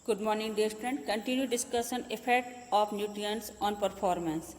Good morning, dear student. Continue discussion effect of nutrients on performance.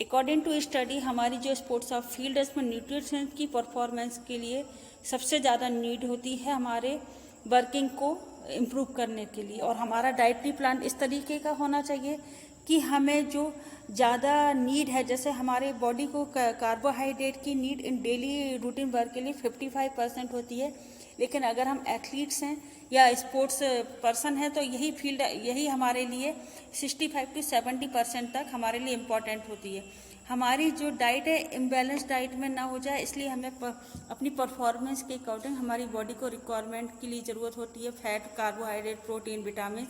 According to study, हमारी जो sports of field है इसमें nutritions की performance के लिए सबसे ज़्यादा नीड होती है हमारे वर्किंग को इम्प्रूव करने के लिए। और हमारा डाइटरी प्लान इस तरीके का होना चाहिए कि हमें जो ज़्यादा नीड है, जैसे हमारे बॉडी को कार्बोहाइड्रेट की need in daily routine work के लिए 55% होती है, लेकिन अगर हम एथलीट्स हैं या स्पोर्ट्स पर्सन हैं तो यही हमारे लिए 65 to 70% तक हमारे लिए इम्पॉर्टेंट होती है। हमारी जो डाइट है इम्बैलेंस डाइट में ना हो जाए, इसलिए हमें अपनी परफॉर्मेंस के अकॉर्डिंग हमारी बॉडी को रिक्वायरमेंट के लिए ज़रूरत होती है फैट, कार्बोहाइड्रेट, प्रोटीन, विटामिन।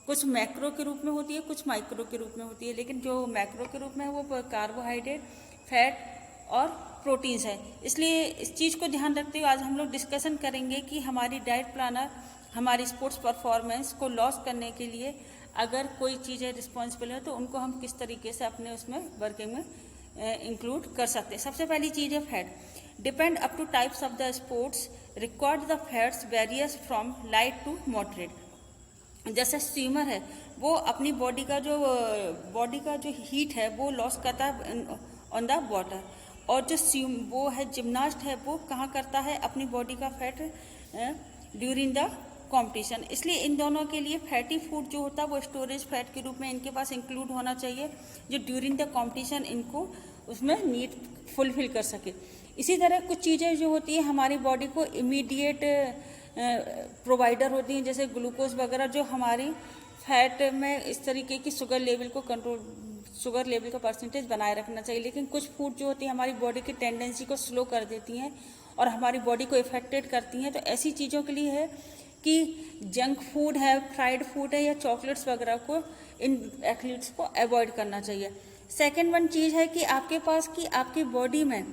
कुछ मैक्रो के रूप में होती है, कुछ माइक्रो के रूप में होती है, लेकिन जो मैक्रो के रूप में है वो कार्बोहाइड्रेट, फैट और प्रोटीन्स है। इसलिए इस चीज़ को ध्यान रखते हुए आज हम लोग डिस्कशन करेंगे कि हमारी डाइट प्लानर हमारी स्पोर्ट्स परफॉर्मेंस को लॉस करने के लिए अगर कोई चीज़ें रिस्पॉन्सिबल है तो उनको हम किस तरीके से अपने उसमें वर्किंग में इंक्लूड कर सकते हैं। सबसे पहली चीज़ है fat. Depend up to types of the sports record the fats varies from light to moderate. जैसे स्विमर है वो अपनी बॉडी का जो हीट है वो लॉस करता है ऑन द वाटर, और जो वो है जिम्नास्ट है वो कहाँ करता है अपनी बॉडी का फैट ड्यूरिंग द कंपटीशन। इसलिए इन दोनों के लिए फैटी फूड जो होता है वो स्टोरेज फैट के रूप में इनके पास इंक्लूड होना चाहिए, जो ड्यूरिंग द कंपटीशन इनको उसमें नीड फुलफिल कर सके। इसी तरह कुछ चीज़ें जो होती है हमारी बॉडी को इमीडिएट प्रोवाइडर होती हैं, जैसे ग्लूकोज वगैरह, जो हमारी फैट में इस तरीके की शुगर लेवल का परसेंटेज बनाए रखना चाहिए। लेकिन कुछ फूड जो होती है हमारी बॉडी की टेंडेंसी को स्लो कर देती हैं और हमारी बॉडी को इफेक्टेड करती हैं। तो ऐसी चीज़ों के लिए है कि जंक फूड है, फ्राइड फूड है या चॉकलेट्स वगैरह को इन एथलीट्स को अवॉइड करना चाहिए। सेकेंड वन चीज़ है कि आपकी बॉडी में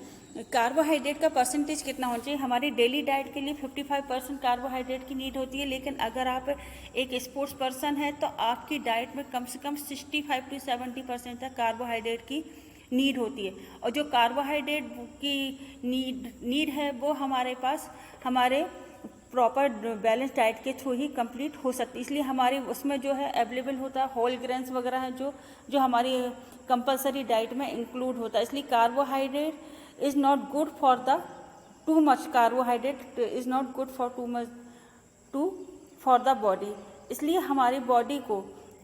कार्बोहाइड्रेट का परसेंटेज कितना होना चाहिए। हमारी डेली डाइट के लिए 55% कार्बोहाइड्रेट की नीड होती है, लेकिन अगर आप एक स्पोर्ट्स पर्सन है तो आपकी डाइट में कम से कम 65 to 70% तक कार्बोहाइड्रेट की नीड होती है। और जो कार्बोहाइड्रेट की नीड है वो हमारे पास हमारे प्रॉपर बैलेंस डाइट के थ्रू ही कंप्लीट हो सकती है। इसलिए हमारी उसमें जो है अवेलेबल होता है होल ग्रेन्स वगैरह है जो हमारी कंपलसरी डाइट में इंक्लूड होता है। इसलिए carbohydrate is not good for the too much carbohydrate is not good for too much for the body। इसलिए हमारी बॉडी को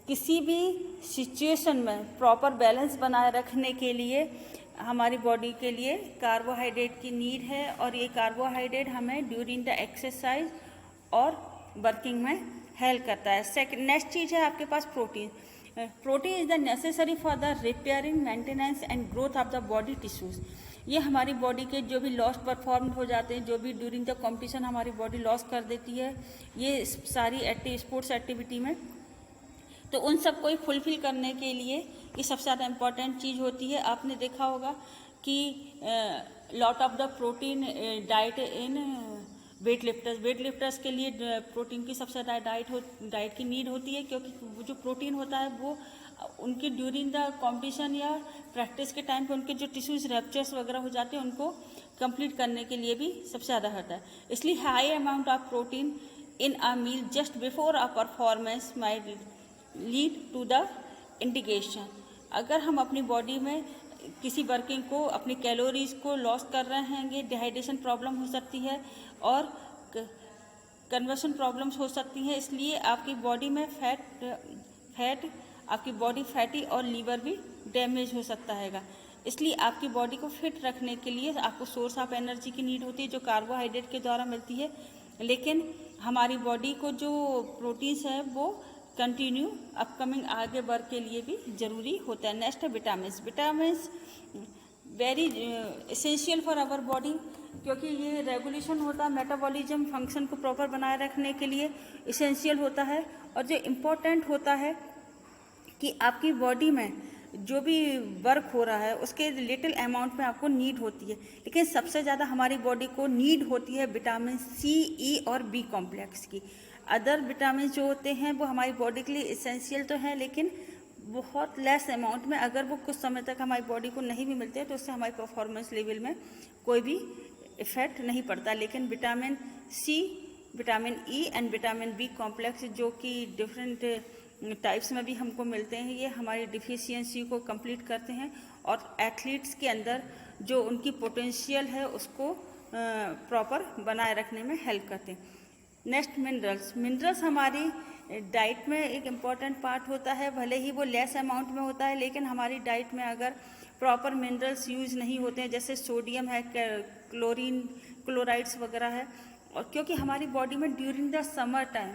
किसी भी सिचुएशन में प्रॉपर बैलेंस बनाए रखने के लिए हमारी बॉडी के लिए कार्बोहाइड्रेट की नीड है, और ये कार्बोहाइड्रेट हमें ड्यूरिंग द एक्सरसाइज और वर्किंग में हेल्प करता है। नेक्स्ट चीज़ है आपके पास protein. Protein is the necessary for the repairing, maintenance and growth of the body tissues. ये हमारी बॉडी के जो भी लॉस परफॉर्म हो जाते हैं, जो भी ड्यूरिंग द कंपटीशन हमारी बॉडी लॉस कर देती है ये सारी स्पोर्ट्स एक्टिविटी में, तो उन सब को फुलफिल करने के लिए ये सबसे ज़्यादा इम्पॉर्टेंट चीज़ होती है। आपने देखा होगा कि lot of the protein diet in weight lifters के लिए प्रोटीन की सबसे ज़्यादा डाइट की नीड होती है, क्योंकि जो प्रोटीन होता है वो उनकी ड्यूरिंग द कंपटीशन या प्रैक्टिस के टाइम पे उनके जो टिश्यूज रैप्चर्स वगैरह हो जाते हैं उनको कंप्लीट करने के लिए भी सबसे ज़्यादा होता है। इसलिए high amount of protein in a meal just before a performance might lead to the indication. अगर हम अपनी बॉडी में किसी वर्किंग को अपनी कैलोरीज को लॉस कर रहे हैं, डिहाइड्रेशन प्रॉब्लम हो सकती है और कन्वर्शन प्रॉब्लम्स हो सकती हैं। इसलिए आपकी बॉडी में फैट आपकी बॉडी फैटी और लीवर भी डैमेज हो सकता है। इसलिए आपकी बॉडी को फिट रखने के लिए आपको सोर्स ऑफ एनर्जी की नीड होती है जो कार्बोहाइड्रेट के द्वारा मिलती है, लेकिन हमारी बॉडी को जो प्रोटीन्स है वो कंटिन्यू अपकमिंग आगे वर्क के लिए भी ज़रूरी होता है। नेक्स्ट है vitamins very essential for our body, क्योंकि ये रेगुलेशन होता है मेटाबॉलिज्म फंक्शन को प्रॉपर बनाए रखने के लिए एसेंशियल होता है। और जो इम्पोर्टेंट होता है कि आपकी बॉडी में जो भी वर्क हो रहा है उसके लिटिल अमाउंट में आपको नीड होती है, लेकिन सबसे ज़्यादा हमारी बॉडी को नीड होती है विटामिन सी, ई और बी कॉम्प्लेक्स की। अदर विटामिन जो होते हैं वो हमारी बॉडी के लिए एसेंशियल तो है, लेकिन बहुत लेस अमाउंट में। अगर वो कुछ समय तक हमारी बॉडी को नहीं भी मिलते तो उससे हमारी परफॉर्मेंस लेवल में कोई भी इफेक्ट नहीं पड़ता। लेकिन vitamin C, vitamin E and vitamin B complex, जो कि डिफरेंट टाइप्स में भी हमको मिलते हैं, ये हमारी डिफिशियंसी को कंप्लीट करते हैं और एथलीट्स के अंदर जो उनकी पोटेंशियल है उसको प्रॉपर बनाए रखने में हेल्प करते हैं। नेक्स्ट मिनरल्स हमारी डाइट में एक इम्पॉर्टेंट पार्ट होता है, भले ही वो लेस अमाउंट में होता है, लेकिन हमारी डाइट में अगर प्रॉपर मिनरल्स यूज़ नहीं होते हैं, जैसे सोडियम है, क्लोराइड्स वगैरह है, और क्योंकि हमारी बॉडी में ड्यूरिंग द समर टाइम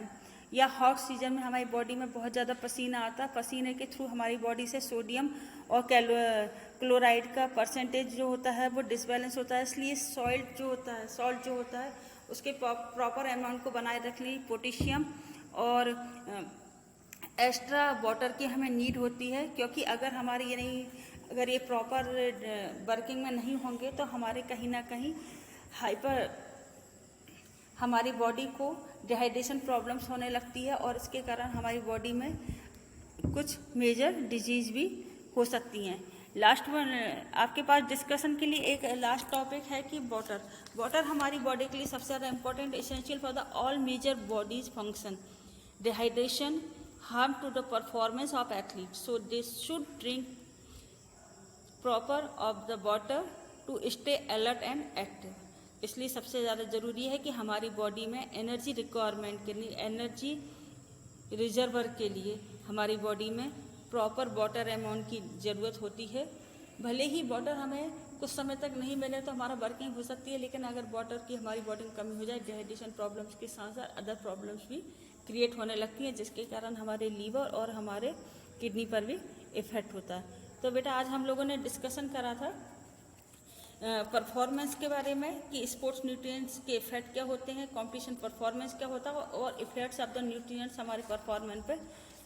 या हॉट सीजन में हमारी बॉडी में बहुत ज़्यादा पसीना आता है, पसीने के थ्रू हमारी बॉडी से सोडियम और क्लोराइड का परसेंटेज जो होता है वो डिसबैलेंस होता है, इसलिए सॉल्ट जो होता है उसके प्रॉपर अमाउंट को बनाए रखने के लिए पोटेशियम और एक्स्ट्रा वाटर की हमें नीड होती है, क्योंकि अगर ये प्रॉपर वर्किंग में नहीं होंगे तो हमारे कहीं ना कहीं हमारी बॉडी को डिहाइड्रेशन प्रॉब्लम्स होने लगती है और इसके कारण हमारी बॉडी में कुछ मेजर डिजीज़ भी हो सकती हैं। लास्ट वन आपके पास डिस्कशन के लिए एक लास्ट टॉपिक है कि वाटर हमारी बॉडी के लिए सबसे ज़्यादा important essential for the all major bodies function. Dehydration harm to the performance of athlete, so they should drink proper of the water to stay alert and active. इसलिए सबसे ज़्यादा ज़रूरी है कि हमारी बॉडी में एनर्जी रिक्वायरमेंट के लिए, एनर्जी रिजर्वर के लिए हमारी बॉडी में प्रॉपर वाटर अमाउंट की ज़रूरत होती है। भले ही वाटर हमें कुछ समय तक नहीं मिले तो हमारा वर्किंग हो सकती है, लेकिन अगर वाटर की हमारी बॉडी में कमी हो जाए, डिहाइड्रेशन प्रॉब्लम्स के साथ साथ अदर प्रॉब्लम्स भी क्रिएट होने लगती हैं, जिसके कारण हमारे लीवर और हमारे किडनी पर भी इफ़ेक्ट होता है। तो बेटा आज हम लोगों ने डिस्कशन करा था परफॉर्मेंस के बारे में कि स्पोर्ट्स न्यूट्रिएंट्स के इफेक्ट क्या होते हैं, कंपटीशन परफॉर्मेंस क्या होता है और इफेक्ट्स ऑफ द न्यूट्रिएंट्स हमारे परफॉर्मेंस पे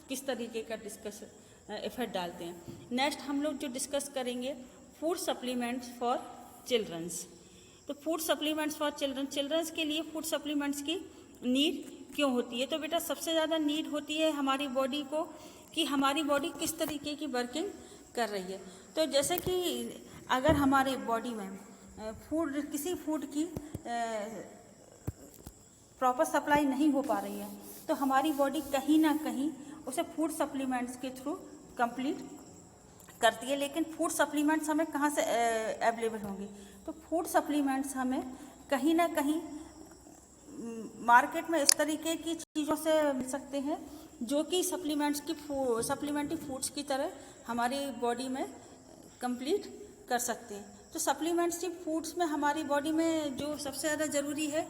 किस तरीके का इफेक्ट डालते हैं। नेक्स्ट हम लोग जो डिस्कस करेंगे फूड सप्लीमेंट्स फॉर चिल्ड्रंस। तो फूड सप्लीमेंट्स फॉर चिल्ड्रंस के लिए फूड सप्लीमेंट्स की नीड क्यों होती है? तो बेटा सबसे ज़्यादा नीड होती है हमारी बॉडी को कि हमारी बॉडी किस तरीके की वर्किंग कर रही है। तो जैसे कि अगर हमारे बॉडी में किसी फूड की प्रॉपर सप्लाई नहीं हो पा रही है तो हमारी बॉडी कहीं ना कहीं उसे फूड सप्लीमेंट्स के थ्रू कंप्लीट करती है। लेकिन फूड सप्लीमेंट्स हमें कहाँ से अवेलेबल होंगे? तो फूड सप्लीमेंट्स हमें कहीं ना कहीं मार्केट में इस तरीके की चीज़ों से मिल सकते हैं जो कि सप्लीमेंट्री फूड्स की तरह हमारी बॉडी में कंप्लीट कर सकते हैं। तो सप्लीमेंट्री फूड्स में हमारी बॉडी में जो सबसे ज़्यादा ज़रूरी है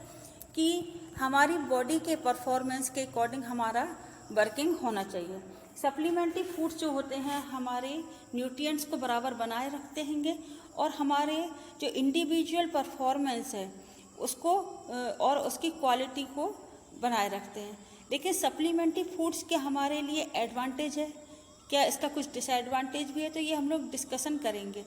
कि हमारी बॉडी के परफॉर्मेंस के अकॉर्डिंग हमारा वर्किंग होना चाहिए। सप्लीमेंट्री फूड्स जो होते हैं हमारे न्यूट्रिएंट्स को बराबर बनाए रखते हैंगे और हमारे जो इंडिविजुअल परफॉर्मेंस है उसको और उसकी क्वालिटी को बनाए रखते हैं। लेकिन सप्लीमेंट्री फूड्स के हमारे लिए एडवांटेज है क्या, इसका कुछ डिसएडवांटेज भी है, तो ये हम लोग डिस्कशन करेंगे।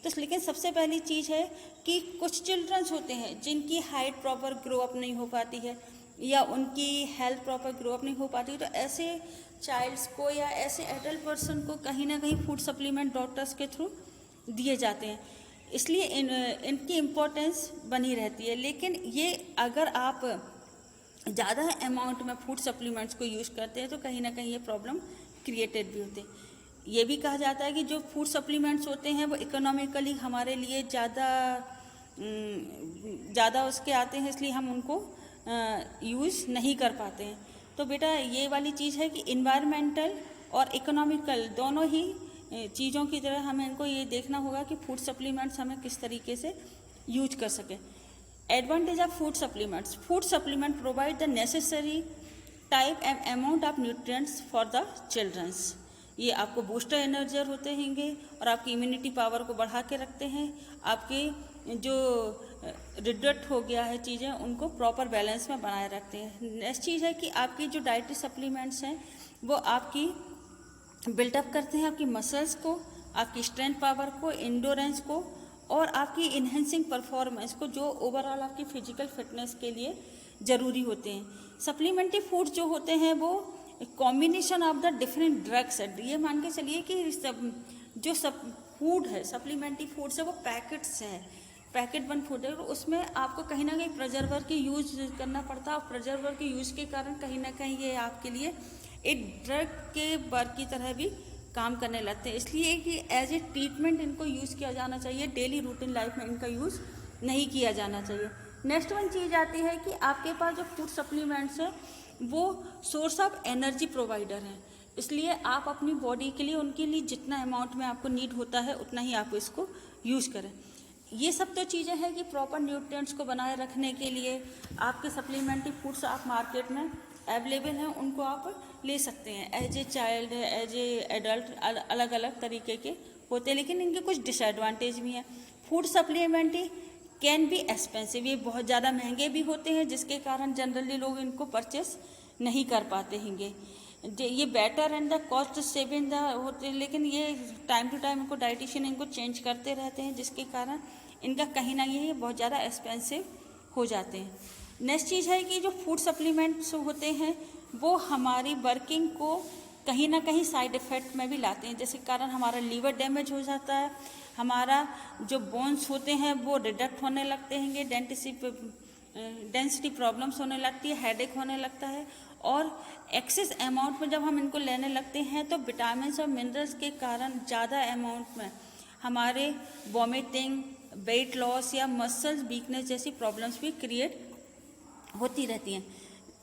तो लेकिन सबसे पहली चीज़ है कि कुछ चिल्ड्रंस होते हैं जिनकी हाइट प्रॉपर ग्रो अप नहीं हो पाती है या उनकी हेल्थ प्रॉपर ग्रो अप नहीं हो पाती, तो ऐसे चाइल्ड्स को या ऐसे एडल्ट पर्सन को कहीं ना कहीं फूड सप्लीमेंट डॉक्टर्स के थ्रू दिए जाते हैं, इसलिए इनकी इम्पोर्टेंस बनी रहती है। लेकिन ये अगर आप ज़्यादा अमाउंट में फूड सप्लीमेंट्स को यूज़ करते हैं तो कहीं ना कहीं ये प्रॉब्लम क्रिएटेड भी होते हैं। ये भी कहा जाता है कि जो फूड सप्लीमेंट्स होते हैं वो इकोनॉमिकली हमारे लिए ज़्यादा उसके आते हैं, इसलिए हम उनको यूज़ नहीं कर पाते हैं। तो बेटा ये वाली चीज़ है कि इन्वायरमेंटल और इकोनॉमिकल दोनों ही चीज़ों की तरह हमें इनको ये देखना होगा कि फूड सप्लीमेंट्स हमें किस तरीके से यूज कर सकें। Advantage of food supplement provide the necessary type and amount of nutrients for the childrens. ये आपको बूस्टर एनर्जर होते हैंगे और आपकी इम्यूनिटी पावर को बढ़ा के रखते हैं। आपके जो रिडक्ट हो गया है चीज़ें उनको प्रॉपर बैलेंस में बनाए रखते हैं। नेक्स्ट चीज़ है कि आपकी जो डाइटरी सप्लीमेंट्स हैं वो आपकी बिल्डअप करते हैं आपकी मसल्स को, आपकी स्ट्रेंथ पावर को, इंडोरेंस को और आपकी इन्हेंसिंग परफॉर्मेंस को, जो ओवरऑल आपकी फिजिकल फिटनेस के लिए ज़रूरी होते हैं। सप्लीमेंट्री फूड जो होते हैं वो combination of the different drugs है। ये मान के चलिए कि सब फूड है सप्लीमेंट्री फूड्स है वो पैकेट्स हैं, पैकेट बंद फूड है, उसमें आपको कहीं ना कहीं प्रिजर्वर की यूज़ करना पड़ता है, और प्रिजर्वर के यूज़ के कारण कहीं ना कहीं ये आपके लिए एक ड्रग के वर्क की तरह भी काम करने लगते हैं। इसलिए कि एज ए ट्रीटमेंट इनको यूज़ किया जाना चाहिए, डेली रूटीन लाइफ में इनका यूज़ नहीं किया जाना चाहिए। नेक्स्ट वन चीज़ आती है कि आपके पास जो फूड सप्लीमेंट्स हैं वो सोर्स ऑफ एनर्जी प्रोवाइडर हैं, इसलिए आप अपनी बॉडी के लिए उनके लिए जितना अमाउंट में आपको नीड होता है उतना ही आप इसको यूज़ करें। ये सब तो चीज़ें हैं कि प्रॉपर न्यूट्रिएंट्स को बनाए रखने के लिए आपके सप्लीमेंट्री फूड्स आप मार्केट में अवेलेबल हैं, उनको आप ले सकते हैं। As a child, as a adult अलग अलग तरीके के होते हैं, लेकिन इनके कुछ डिसएडवांटेज भी हैं। Food supplementary can be expensive, ये बहुत ज़्यादा महंगे भी होते हैं, जिसके कारण जनरली लोग इनको परचेस नहीं कर पाते हैंगे। ये better and the cost saving the होते हैं, लेकिन ये टाइम टू टाइम इनको डाइटिशियन इनको चेंज करते रहते हैं, जिसके कारण इनका कहीं ना कहीं बहुत ज़्यादा एक्सपेंसिव हो जाते हैं। नेक्स्ट चीज़ है कि जो फूड सप्लीमेंट्स होते हैं वो हमारी वर्किंग को कहीं ना कहीं साइड इफ़ेक्ट में भी लाते हैं, जिसके कारण हमारा लीवर डैमेज हो जाता है, हमारा जो बोन्स होते हैं वो रिडक्ट होने लगते हैं, डेंसिटी प्रॉब्लम्स होने लगती है, हेडेक होने लगता है, और एक्सेस अमाउंट में जब हम इनको लेने लगते हैं तो विटामिन्स और मिनरल्स के कारण ज़्यादा अमाउंट में हमारे वॉमिटिंग, वेट लॉस या मसल्स वीकनेस जैसी प्रॉब्लम्स भी क्रिएट होती रहती हैं।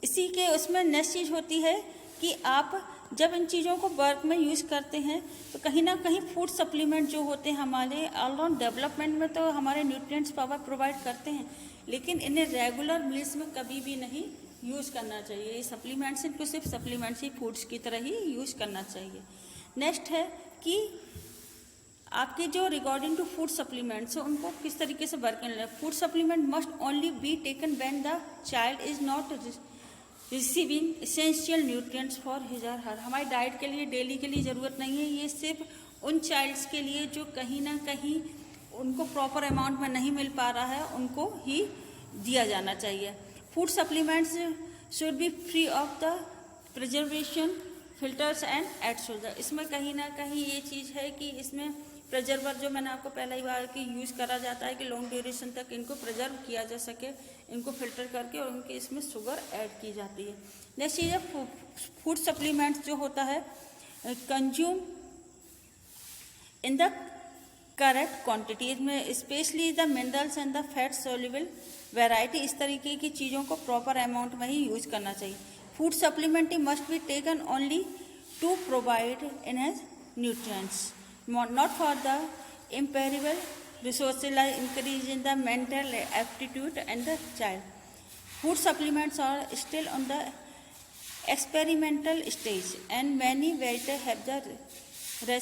इसी के उसमें नेक्स्ट चीज़ होती है कि आप जब इन चीज़ों को वर्क में यूज़ करते हैं तो कहीं ना कहीं फूड सप्लीमेंट जो होते हैं हमारे ऑलराउंड डेवलपमेंट में तो हमारे न्यूट्रिएंट्स पावर प्रोवाइड करते हैं, लेकिन इन्हें रेगुलर मील्स में कभी भी नहीं यूज़ करना चाहिए। ये सप्लीमेंट्स इनको सिर्फ सप्लीमेंट्स ही फूड्स की तरह ही यूज़ करना चाहिए। नेक्स्ट है कि आपके जो रिगार्डिंग टू फूड सप्लीमेंट्स हैं उनको किस तरीके से वर्क करना है। Food supplement must only be taken when the child is not receiving essential nutrients for his और हर। हमारी डाइट के लिए डेली के लिए ज़रूरत नहीं है, ये सिर्फ उन चाइल्ड्स के लिए जो कहीं ना कहीं उनको प्रॉपर अमाउंट में नहीं मिल पा रहा है उनको ही दिया जाना चाहिए। Food supplements should be free of the preservation, filters and एडसोल्जर। इसमें कहीं ना कहीं ये चीज़ है कि इसमें प्रिजर्वर जो मैंने आपको पहला ही बार कि यूज़ करा जाता है कि लॉन्ग ड्यूरेशन तक इनको प्रिजर्व किया जा सके, इनको फिल्टर करके, और उनके इसमें शुगर ऐड की जाती है। नेक्स्ट चीज़ है फूड सप्लीमेंट्स जो होता है consume in the correct quantity, इसमें specially the minerals and the fat soluble variety, इस तरीके की चीज़ों को प्रॉपर अमाउंट में ही यूज़ करना चाहिए। Food supplementary must be taken only to provide enhance nutrients, not for the imperishable resources like increase in the mental aptitude and the child. Food supplements are still on the experimental stage and many vendors have the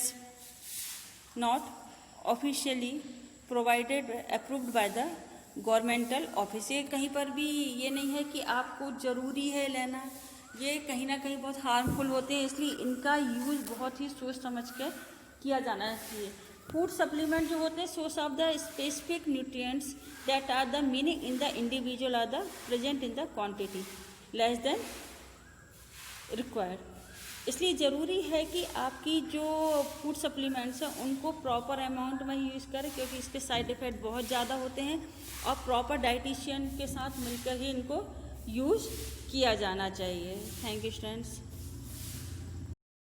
not officially provided approved by the governmental office. ये कहीं पर भी ये नहीं है कि आपको ज़रूरी है लेना, ये कहीं ना कहीं बहुत हार्मफुल होते हैं, इसलिए इनका यूज़ बहुत ही सोच समझ कर किया जाना चाहिए। फूड सप्लीमेंट जो होते हैं source of the specific nutrients that are the meaning in the individual are the present in the quantity less than required. इसलिए ज़रूरी है कि आपकी जो फूड सप्लीमेंट्स हैं उनको प्रॉपर अमाउंट में ही यूज़ करें, क्योंकि इसके साइड इफ़ेक्ट बहुत ज़्यादा होते हैं, और प्रॉपर डाइटिशियन के साथ मिलकर ही इनको यूज़ किया जाना चाहिए। Thank you students.